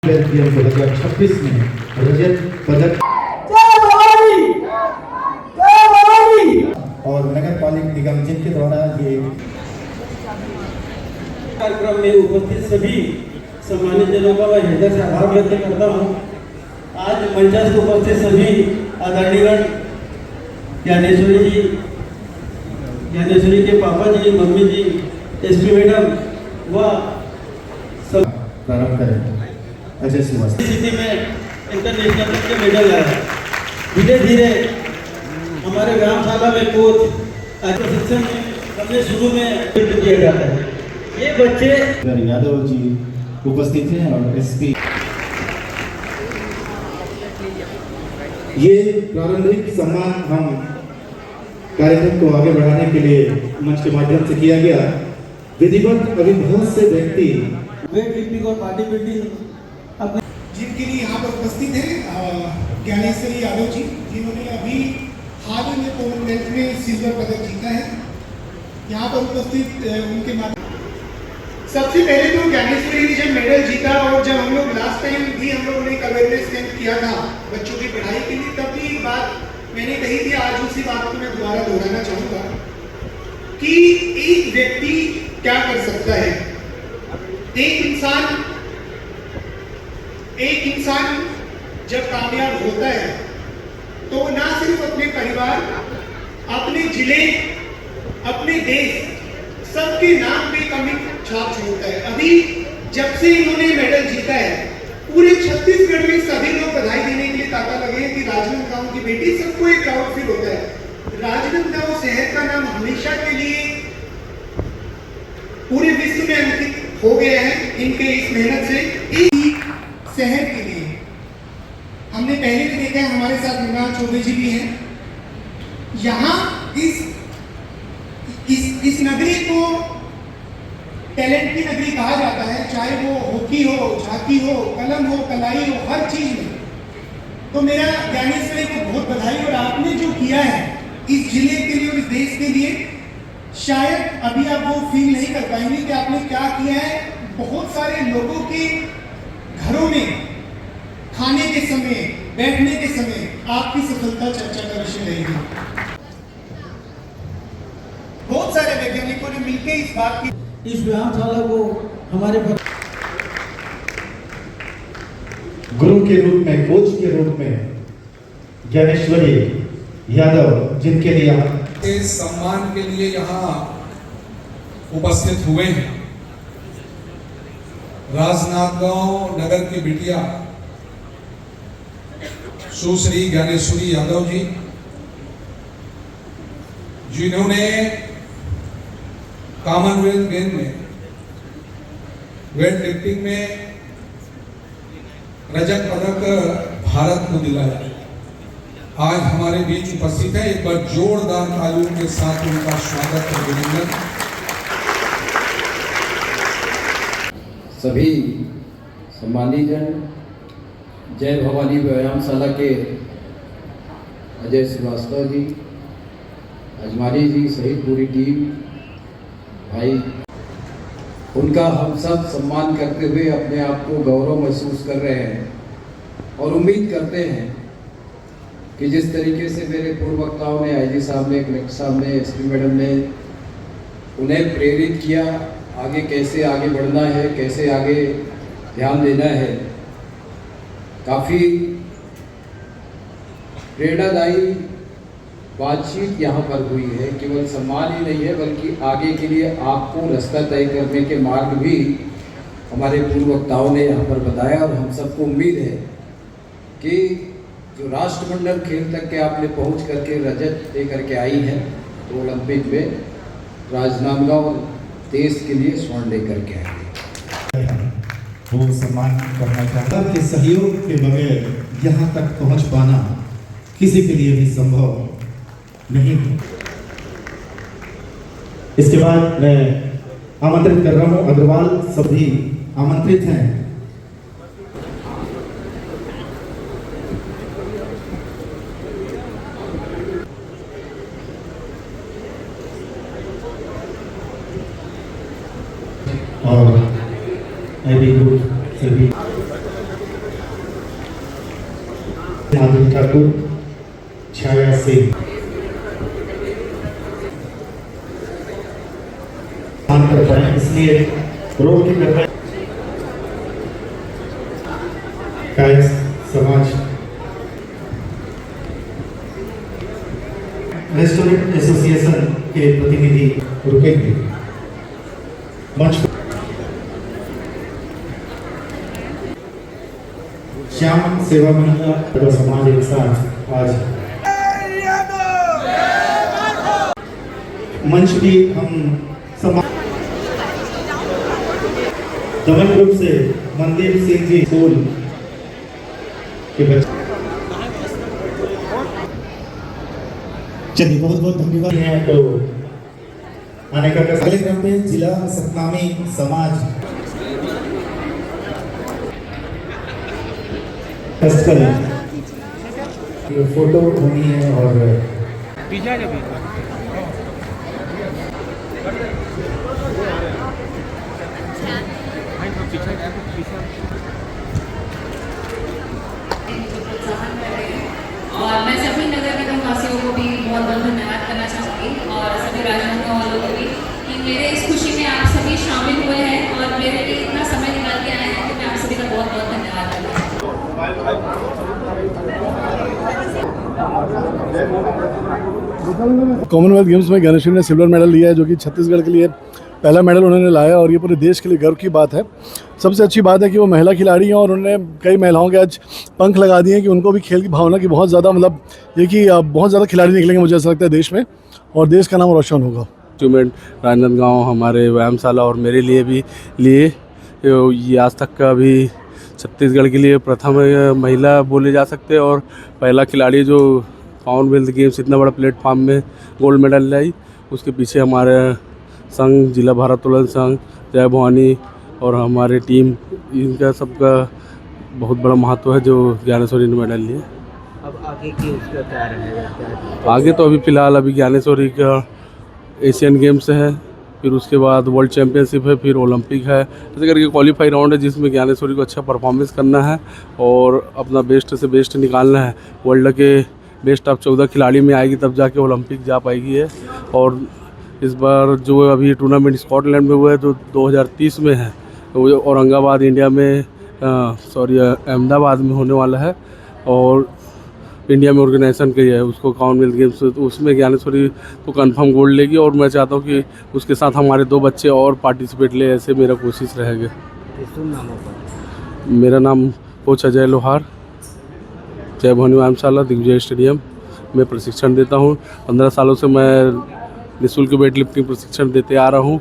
2026 में रजत पदक और नगर पालिका निगम जिनके द्वारा ये कार्यक्रम में उपस्थित सभी सम्मानित जनों का मैं हृदय से आभार व्यक्त करता हूँ। आज मंचस्थ उपस्थित सभी आदरणीय ज्ञानेश्वरी के पापा जी, मम्मी जी, एसपी मैडम व सब प्रारंभ करें। अजय श्रीवास्तव स्थिति में इंटरनेशनल के मेडल आया। धीरे धीरे हमारे व्यायामशाला में कोच प्रशिक्षण हमने शुरू में किया जाता है। ये बच्चे यादव जी उपस्थित हैं और एसपी ये प्रारंभिक सम्मान हम कार्यक्रम को आगे बढ़ाने के लिए मंच के माध्यम से किया गया। विधिवत अभी बहुत से व्यक्ति वेट लिफ्टिंग और बॉडी बिल्डिंग अपने जिनके लिए यहाँ पर उपस्थित हैं ज्ञानेश्वरी यादव जी, जिन्होंने अभी हाल ही में कॉमनवेल्थ में सिल्वर पदक जीता है। यहाँ पर उपस्थित उनके माध्यम सबसे पहले तो ज्ञानेश्वरी ने जब मेडल जीता और जब हम लोग लास्ट टाइम भी हम लोगों ने एक अवेयरनेस कैंप किया था बच्चों की पढ़ाई के लिए, तब भी एक बात मैंने कही थी, आज उसी बात को मैं दोबारा दोहराना चाहूँगा कि एक व्यक्ति क्या कर सकता है। एक इंसान जब कामयाब होता है तो ना सिर्फ अपने परिवार, अपने जिले, अपने देश, सबके नाम पे कमिट छाप छोड़ता है। अभी जब से इन्होंने मेडल जीता है पूरे छत्तीसगढ़ में सभी लोग बधाई देने के लिए ताका लगे हैं कि राजनांदगांव की बेटी, सबको एक प्राउड फील होता है। राजनांदगांव शहर का नाम हमेशा के लिए पूरे विश्व में अंकित हो गया है इनके इस मेहनत से। इस शहर के लिए हमने पहले भी देखा है, हमारे साथ मृणाल चौधरी जी भी हैं। यहाँ इस नगरी को टैलेंट की नगरी कहा जाता है, चाहे वो हॉकी हो, झांकी हो, कलम हो, कलाई हो, हर चीज में। तो मेरा ज्ञानेश्वरी को बहुत बधाई। और आपने जो किया है इस जिले के लिए और इस देश के लिए, शायद अभी आप वो फील नहीं कर पाएंगे कि आपने क्या किया है। बहुत सारे लोगों के घरों में खाने के समय, बैठने के समय आपकी सफलता चर्चा का विषय रहेगी। बहुत सारे वैज्ञानिकों ने मिलकर इस बात की, इस व्यायामशाला को हमारे गुरु के रूप में, कोच के रूप में ज्ञानेश्वरी यादव जिनके लिए इस सम्मान के लिए यहाँ उपस्थित हुए हैं। राजनांदगांव नगर की बिटिया सुश्री ज्ञानेश्वरी यादव जी, जिन्होंने कॉमनवेल्थ गेम में वेट लिफ्टिंग में रजत पदक भारत को दिलाया, आज हमारे बीच उपस्थित है। एक बार जोरदार तालियों के साथ उनका स्वागत और अभिनंदन। सभी सम्मानित जन, जय भवानी व्यायामशाला के अजय श्रीवास्तव जी, अजमानी जी सहित पूरी टीम, भाई, उनका हम सब सम्मान करते हुए अपने आप को गौरव महसूस कर रहे हैं और उम्मीद करते हैं कि जिस तरीके से मेरे पूर्व वक्ताओं ने, आईजी साहब ने, कलेक्टर साहब ने, एसपी मैडम ने उन्हें प्रेरित किया आगे कैसे आगे बढ़ना है, कैसे आगे ध्यान देना है, काफ़ी प्रेरणादायी बातचीत यहाँ पर हुई है। केवल सम्मान ही नहीं है बल्कि आगे के लिए आपको रास्ता तय करने के मार्ग भी हमारे पूर्व वक्ताओं ने यहाँ पर बताया। और हम सबको उम्मीद है कि जो राष्ट्रमंडल खेल तक के आपने पहुँच करके रजत लेकर के आई हैं, तो ओलंपिक में राजनांदगांव देश के लिए स्वर्ण लेकर के आएंगे। वो सम्मान करना चाहता कि सहयोग के बगैर यहाँ तक पहुँच पाना किसी के लिए भी संभव नहीं है। इसके बाद मैं आमंत्रित कर रहा हूँ, अग्रवाल सभी आमंत्रित हैं। और सभी माधुरी ठाकुर, छाया सिंह। इसलिए रोल की कर कायस्थ समाज रेस्टोरेंट एसोसिएशन के प्रतिनिधि रुकेंगे मंच पर। श्याम सेवा महिला समाज एक साथ आज मंच की हम समाज दमन ग्रुप से मनदीप सिंह जी स्कूल के बच्चे। चलिए बहुत बहुत धन्यवाद है। तो आने का अगले क्रम पे जिला सतनामी समाज फेस्टिवल फोटो होनी है और और मैं सभी नगर निगम वासियों को भी बहुत बहुत धन्यवाद करना चाहूँगी और सभी राजनांदगांव वालों को भी कि मेरे इस खुशी में आप सभी शामिल हुए हैं और मेरे लिए इतना समय निकाल के आए हैं कि मैं आप सभी का बहुत बहुत धन्यवाद करना चाहूँगी। कॉमनवेल्थ गेम्स में ज्ञानेश्वरी ने सिल्वर मेडल लिया है, जो कि छत्तीसगढ़ के लिए पहला मेडल उन्होंने लाया और ये पूरे देश के लिए गर्व की बात है। सबसे अच्छी बात है कि वो महिला खिलाड़ी हैं और उन्होंने कई महिलाओं के आज पंख लगा दिए हैं कि उनको भी खेल की भावना की बहुत ज़्यादा मतलब ये कि बहुत ज़्यादा खिलाड़ी निकलेंगे मुझे ऐसा लगता है देश में और देश का नाम रोशन होगा। अचीवमेंट राजनांदगांव हमारे व्यायामशाला और मेरे लिए भी लिए ये आज तक का भी छत्तीसगढ़ के लिए प्रथम महिला बोले जा सकते हैं और पहला खिलाड़ी जो कॉमनवेल्थ गेम्स इतना बड़ा प्लेटफॉर्म में गोल्ड मेडल लाई। उसके पीछे हमारे संघ, जिला भारोत्तोलन संघ, जय भवानी और हमारे टीम, इनका सबका बहुत बड़ा महत्व है जो ज्ञानेश्वरी ने मेडल लिए। अब आगे की उसका क्या रहेगा? आगे तो अभी फ़िलहाल अभी ज्ञानेश्वरी का एशियन गेम्स है, फिर उसके बाद वर्ल्ड चैम्पियनशिप है, फिर ओलंपिक है, ऐसे करके क्वालिफाई राउंड है जिसमें ज्ञानेश्वरी को अच्छा परफॉर्मेंस करना है और अपना बेस्ट से बेस्ट निकालना है। वर्ल्ड के बेस्ट ऑफ 14 खिलाड़ी में आएगी तब जाके ओलंपिक जा पाएगी है। और इस बार जो अभी टूर्नामेंट स्कॉटलैंड में हुआ है जो 2030 में है, वो औरंगाबाद इंडिया में अहमदाबाद में होने वाला है और इंडिया में ऑर्गेनाइजेशन की है उसको कॉमनवेल्थ गेम्स, तो उसमें ज्ञानेश्वरी तो कंफर्म गोल्ड लेगी और मैं चाहता हूँ कि उसके साथ हमारे 2 बच्चे और पार्टिसिपेट ले, ऐसे मेरा कोशिश रहेगा। मेरा नाम कोच अजय लोहार, जय भवानी व्यायामशाला, दिग्विजय स्टेडियम में प्रशिक्षण देता हूँ। 15 सालों से मैं निःशुल्क वेट लिफ्टिंग प्रशिक्षण देते आ रहा हूँ।